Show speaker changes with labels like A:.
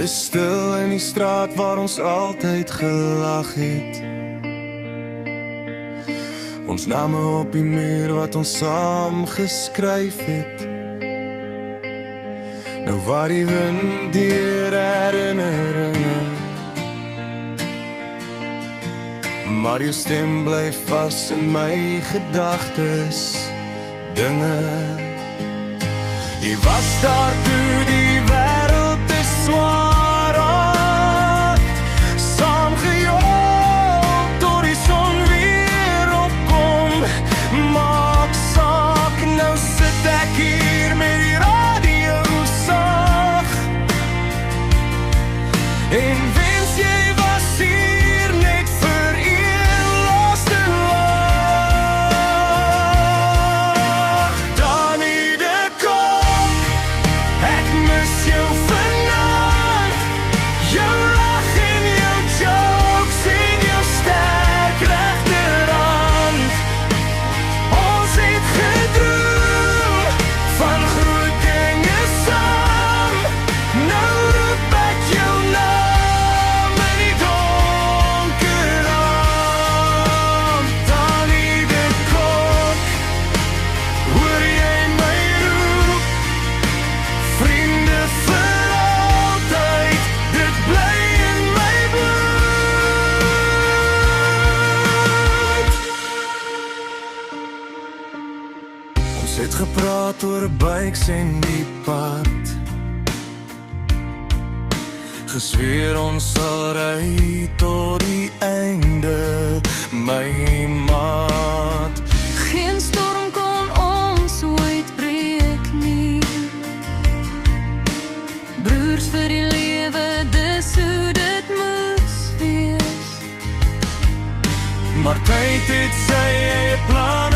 A: Dis stil in die straat waar ons altyd gelag het. Ons name op die muur wat ons saam geskryf het. Nou waar die wind deur herinneringe, maar jou stem bly vas in my gedagtes. Dinge, jy was daar toe die wêreld te swaar had, saamgejaag tot die son weer opkom. Maak saak, nou sit ek hier met die radio sag, en wens jy was hier net vir een laaste lach. Danie de Kok, ek mis jou vanaand, jou lach en jou jokes en jou sterk regterhand. Ons het gedroom van groot dinge saam, nou roep ek jou naam in die donker aand. Danie de Kok, hoor jy my roep? Vriende vir altyd, dit bly in my bloed. Ons het gepraat oor bikes en die pad, gesweer ons sal ry tot die einde, my maat.
B: Geen storm kon ons ooit breek nie. Broers vir die lewe, dis hoe dit moes wees.
A: Maar tyd het sy eie plan